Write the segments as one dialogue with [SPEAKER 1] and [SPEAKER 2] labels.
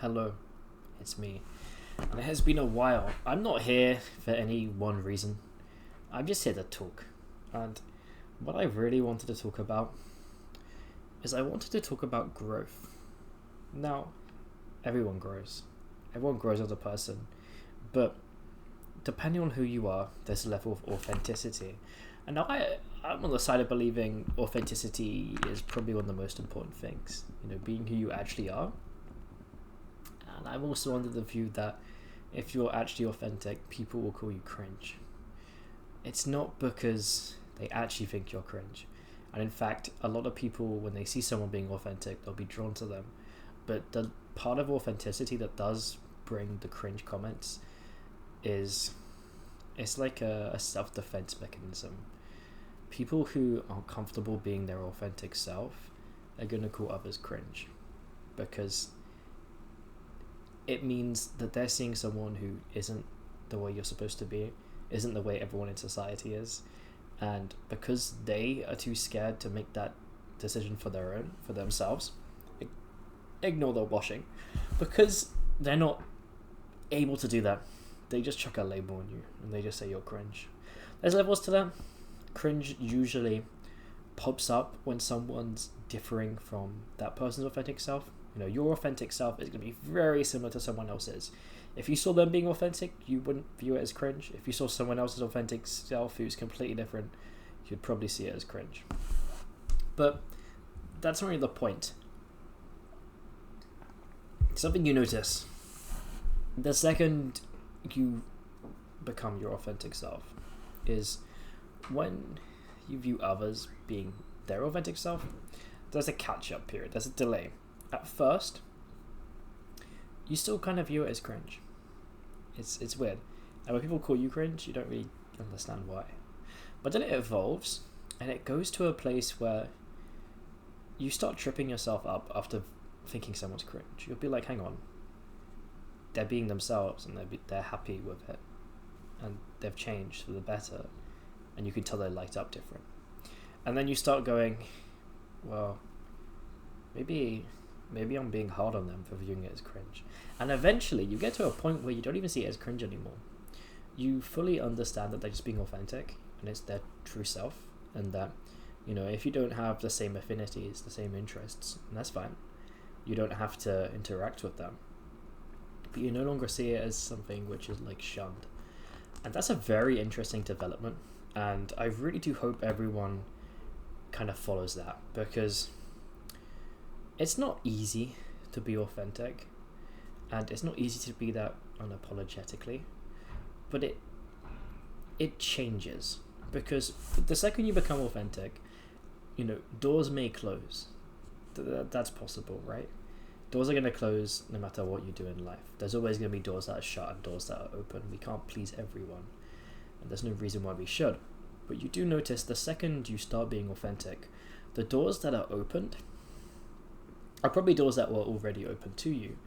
[SPEAKER 1] Hello, it's me. And it has been a while. I'm not here for any one reason. I'm just here to talk. And what I really wanted to talk about is I wanted to talk about growth. Now, everyone grows. Everyone grows as a person. But depending on who you are, there's a level of authenticity. And I'm on the side of believing authenticity is probably one of the most important things. Being who you actually are. And I'm also under the view that if you're actually authentic, people will call you cringe. It's not because they actually think you're cringe. And in fact, a lot of people, when they see someone being authentic, they'll be drawn to them. But the part of authenticity that does bring the cringe comments is it's like a self-defense mechanism. People who aren't comfortable being their authentic self are going to call others cringe because it means that they're seeing someone who isn't the way you're supposed to be, isn't the way everyone in society is, and because they are too scared to make that decision for themselves, ignore the washing, because they're not able to do that, they just chuck a label on you and they just say you're cringe. There's levels to that. Cringe usually pops up when someone's differing from that person's authentic self. Your authentic self is going to be very similar to someone else's. If you saw them being authentic, you wouldn't view it as cringe. If you saw someone else's authentic self who's completely different, you'd probably see it as cringe. But that's not really the point. Something you notice the second you become your authentic self is when you view others being their authentic self, there's a catch-up period, there's a delay. At first, you still kind of view it as cringe. It's weird. And when people call you cringe, you don't really understand why. But then it evolves, and it goes to a place where you start tripping yourself up after thinking someone's cringe. You'll be like, hang on. They're being themselves, and they're happy with it. And they've changed for the better. And you can tell they light up different. And then you start going, well, maybe I'm being hard on them for viewing it as cringe. And eventually you get to a point where you don't even see it as cringe anymore. You fully understand that they're just being authentic and it's their true self, and that, if you don't have the same affinities, the same interests, and that's fine. You don't have to interact with them. But you no longer see it as something which is like shunned. And that's a very interesting development. And I really do hope everyone kind of follows that, because it's not easy to be authentic, and it's not easy to be that unapologetically, but it changes, because the second you become authentic, doors may close. That's possible, right? Doors are going to close no matter what you do in life. There's always going to be doors that are shut and doors that are open. We can't please everyone, and there's no reason why we should. But you do notice the second you start being authentic, the doors that are opened are probably doors that were already open to you.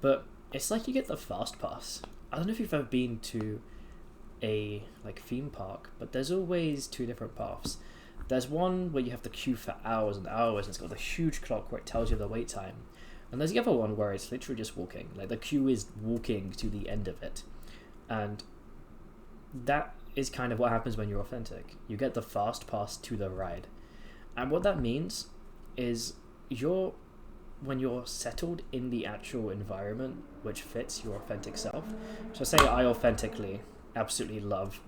[SPEAKER 1] But it's like you get the fast pass. I don't know if you've ever been to a theme park, but there's always two different paths. There's one where you have to queue for hours and hours, and it's got the huge clock where it tells you the wait time. And there's the other one where it's literally just walking. Like the queue is walking to the end of it. And that is kind of what happens when you're authentic. You get the fast pass to the ride. And what that means is when you're settled in the actual environment which fits your authentic self. So say I authentically absolutely love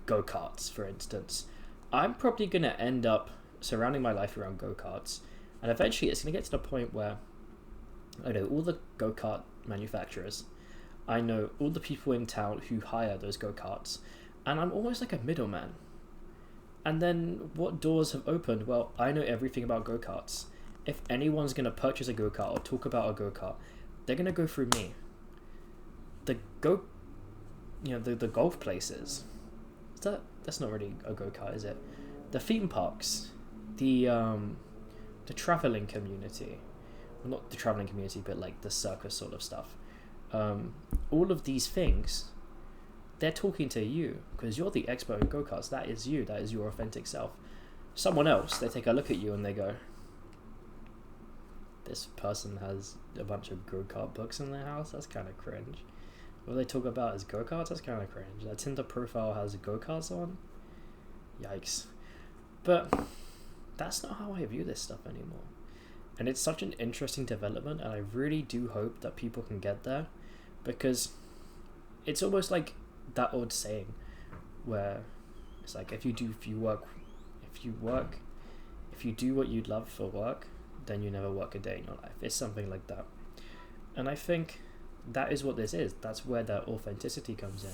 [SPEAKER 1] go-karts, for instance. I'm probably going to end up surrounding my life around go-karts, and eventually it's going to get to the point where I know all the go-kart manufacturers, I know all the people in town who hire those go-karts, and I'm almost like a middleman. And then what doors have opened? Well, I know everything about go-karts. If anyone's going to purchase a go-kart or talk about a go-kart, they're going to go through me. The golf places, that's not really a go-kart, is it? The theme parks, the traveling community, well, not the traveling community, but like the circus sort of stuff. All of these things, they're talking to you because you're the expert in go-karts. That is you. That is your authentic self. Someone else, they take a look at you and they go, this person has a bunch of go-kart books in their house. That's kind of cringe. What they talk about is go-karts. That's kind of cringe. That Tinder profile has go-karts on. Yikes. But that's not how I view this stuff anymore. And it's such an interesting development, and I really do hope that people can get there, because it's almost like that old saying where it's like, if you do what you'd love for work, then you never work a day in your life. It's something like that. And I think that is what this is. That's where that authenticity comes in,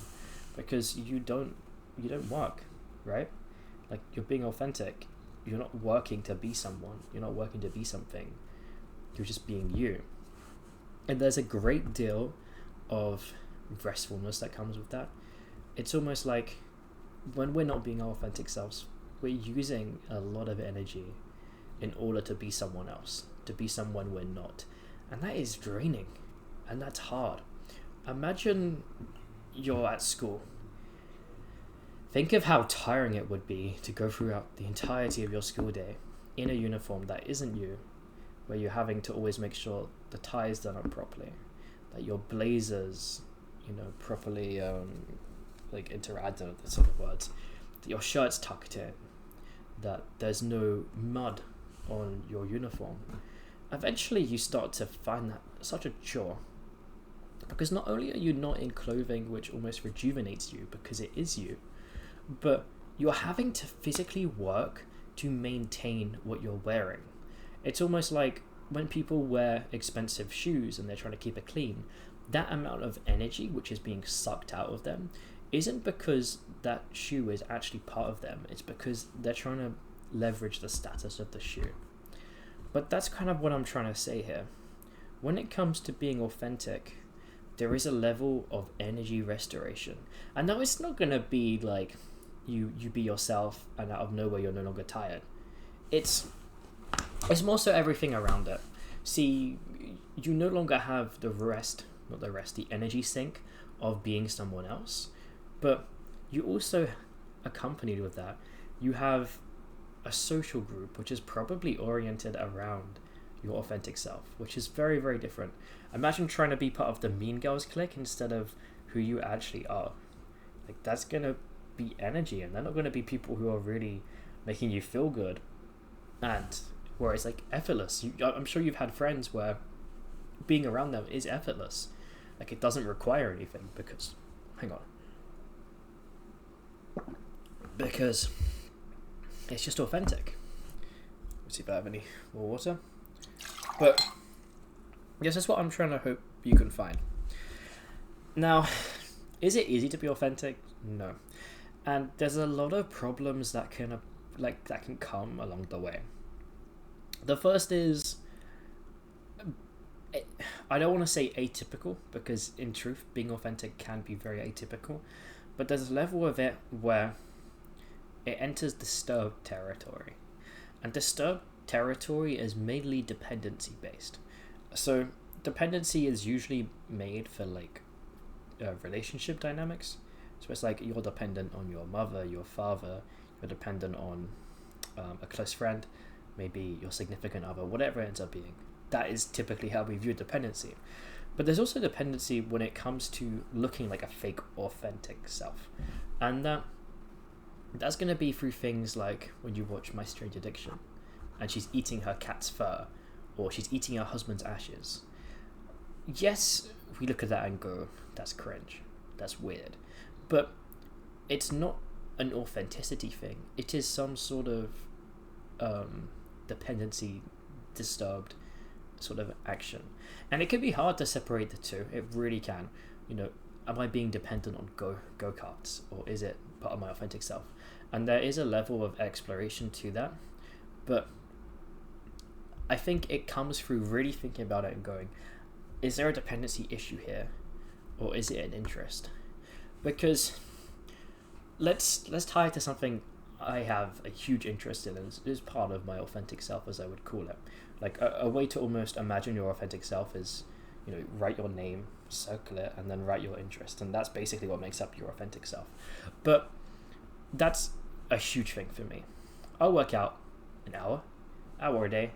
[SPEAKER 1] because you don't work, right? Like, you're being authentic. You're not working to be someone. You're not working to be something. You're just being you. And there's a great deal of restfulness that comes with that. It's almost like when we're not being our authentic selves, we're using a lot of energy in order to be someone else, to be someone we're not. And that is draining. And that's hard. Imagine you're at school. Think of how tiring it would be to go throughout the entirety of your school day in a uniform that isn't you, where you're having to always make sure the tie is done up properly, that your blazers, properly interact, the sort of words, that your shirt's tucked in, that there's no mud on your uniform. Eventually you start to find that such a chore, because not only are you not in clothing which almost rejuvenates you because it is you, but you're having to physically work to maintain what you're wearing. It's almost like when people wear expensive shoes and they're trying to keep it clean, that amount of energy which is being sucked out of them isn't because that shoe is actually part of them. It's because they're trying to leverage the status of the shoe. But that's kind of what I'm trying to say here. When it comes to being authentic, there is a level of energy restoration. And now it's not going to be like you be yourself and out of nowhere you're no longer tired. It's more so everything around it. See, you no longer have the energy sink of being someone else, but you also, accompanied with that, you have a social group which is probably oriented around your authentic self, which is very, very different. Imagine trying to be part of the Mean Girls clique instead of who you actually are. Like, that's gonna be energy, and they're not gonna be people who are really making you feel good, and where it's like effortless. I'm sure you've had friends where being around them is effortless. Like, it doesn't require anything because it's just authentic. Let's see if I have any more water. But yes, that's what I'm trying to hope you can find. Now, is it easy to be authentic? No. And there's a lot of problems that can come along the way. The first is, I don't want to say atypical, because in truth, being authentic can be very atypical, but there's a level of it where it enters disturbed territory. And disturbed territory is mainly dependency based. So dependency is usually made for relationship dynamics. So it's like you're dependent on your mother, your father, you're dependent on a close friend, maybe your significant other, whatever it ends up being. That is typically how we view dependency. But there's also dependency when it comes to looking like a fake authentic self. And that's going to be through things like when you watch My Strange Addiction and she's eating her cat's fur, or she's eating her husband's ashes. Yes, we look at that and go, that's cringe, that's weird. But it's not an authenticity thing. It is some sort of dependency, disturbed sort of action. And it can be hard to separate the two. It really can. Am I being dependent on go-karts, or is it part of my authentic self? And there is a level of exploration to that. But I think it comes through really thinking about it and going, is there a dependency issue here, or is it an interest? Because let's tie it to something I have a huge interest in, and is part of my authentic self, as I would call it. Like a way to almost imagine your authentic self is, write your name, circle it, and then write your interest, and that's basically what makes up your authentic self. But that's a huge thing for me. I'll work out an hour a day,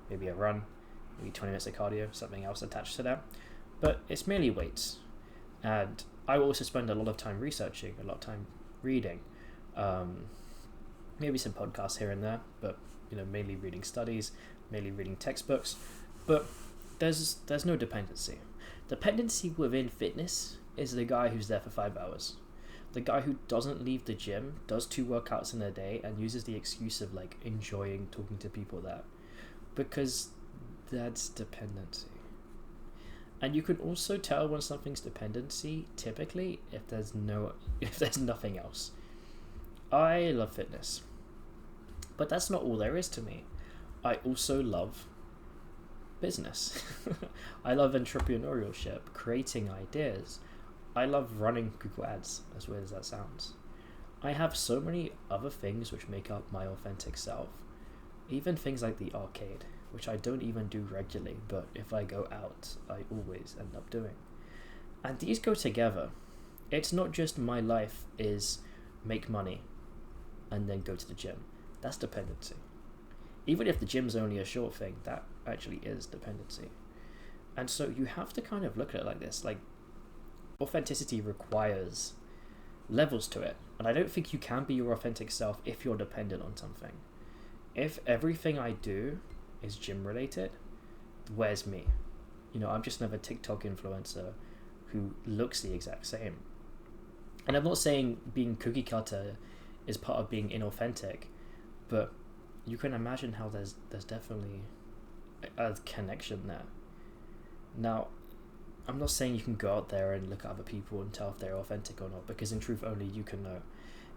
[SPEAKER 1] maybe a run, maybe 20 minutes of cardio, something else attached to that. But it's mainly weights. And I will also spend a lot of time researching, a lot of time reading, maybe some podcasts here and there, but mainly reading studies, mainly reading textbooks. But there's no dependency. Dependency within fitness is the guy who's there for 5 hours. The guy who doesn't leave the gym, does 2 workouts in a day, and uses the excuse of enjoying talking to people there. Because that's dependency. And you can also tell when something's dependency, typically, if there's nothing else. I love fitness. But that's not all there is to me. I also love business. I love entrepreneurship, creating ideas. I love running Google Ads, as weird as that sounds. I have so many other things which make up my authentic self. Even things like the arcade, which I don't even do regularly, but if I go out, I always end up doing. And these go together. It's not just my life is make money and then go to the gym. That's dependency. Even if the gym's only a short thing, that actually is dependency. And so you have to kind of look at it like this. Authenticity requires levels to it. And I don't think you can be your authentic self if you're dependent on something. If everything I do is gym related, where's me? I'm just another TikTok influencer who looks the exact same. And I'm not saying being cookie cutter is part of being inauthentic, but you can imagine how there's definitely a connection there. Now, I'm not saying you can go out there and look at other people and tell if they're authentic or not, because in truth only you can know.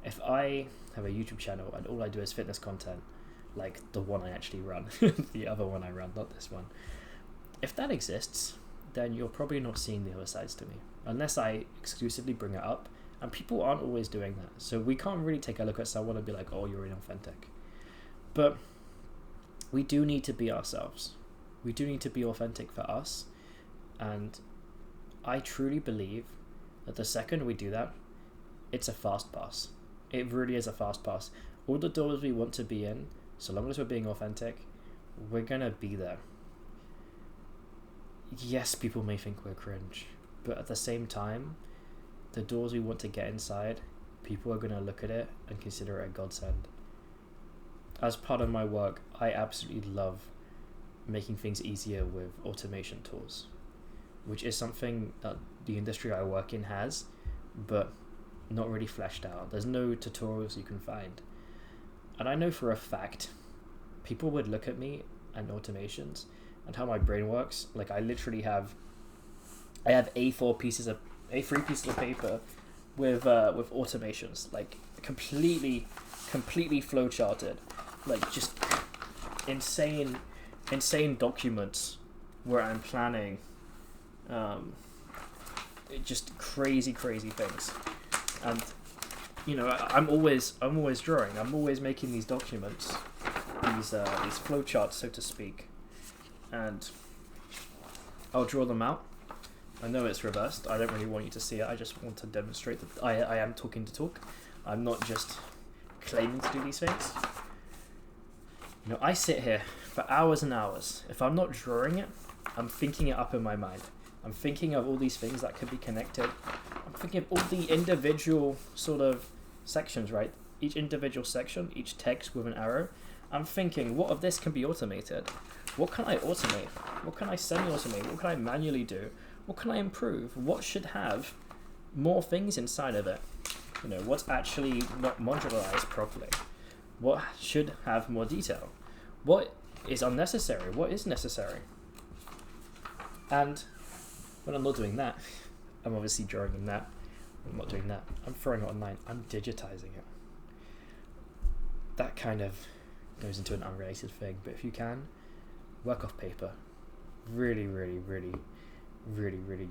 [SPEAKER 1] If I have a YouTube channel and all I do is fitness content, like the one I actually run, the other one I run, not this one, if that exists, then you're probably not seeing the other sides to me, unless I exclusively bring it up, and people aren't always doing that. So we can't really take a look at someone and be like, oh, you're inauthentic. But we do need to be ourselves. We do need to be authentic for us. And I truly believe that the second we do that, it's a fast pass. It really is a fast pass. All the doors we want to be in, so long as we're being authentic, we're going to be there. Yes, people may think we're cringe, but at the same time, the doors we want to get inside, people are going to look at it and consider it a godsend. As part of my work, I absolutely love making things easier with automation tools, which is something that the industry I work in has, but not really fleshed out. There's no tutorials you can find. And I know for a fact, people would look at me and automations and how my brain works. I literally have A3 pieces of paper with automations, completely flowcharted, just insane documents where I'm planning just crazy things. And I'm always drawing. I'm always making these documents, these flowcharts, so to speak, and I'll draw them out. I know it's reversed. I don't really want you to see it. I just want to demonstrate that I am talking to talk. I'm not just claiming to do these things. I sit here for hours and hours. If I'm not drawing it, I'm thinking it up in my mind. I'm thinking of all these things that could be connected. I'm thinking of all the individual sort of sections, right? Each individual section, each text with an arrow. I'm thinking, what of this can be automated? What can I automate? What can I semi-automate? What can I manually do? What can I improve? What should have more things inside of it? What's actually not modularized properly? What should have more detail? What is unnecessary? What is necessary? And when I'm not doing that, I'm obviously drawing in that. I'm not doing that. I'm throwing it online. I'm digitizing it. That kind of goes into an unrelated thing, but if you can, work off paper. Really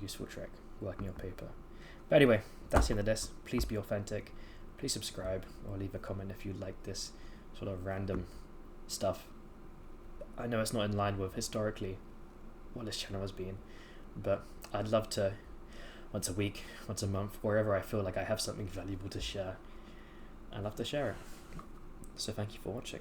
[SPEAKER 1] useful trick, working on paper. But anyway, that's the end of this. Please be authentic. Please subscribe or leave a comment if you like this sort of random stuff. I know it's not in line with historically what this channel has been, but I'd love to, once a week, once a month, wherever I feel like I have something valuable to share, I'd love to share it. So thank you for watching.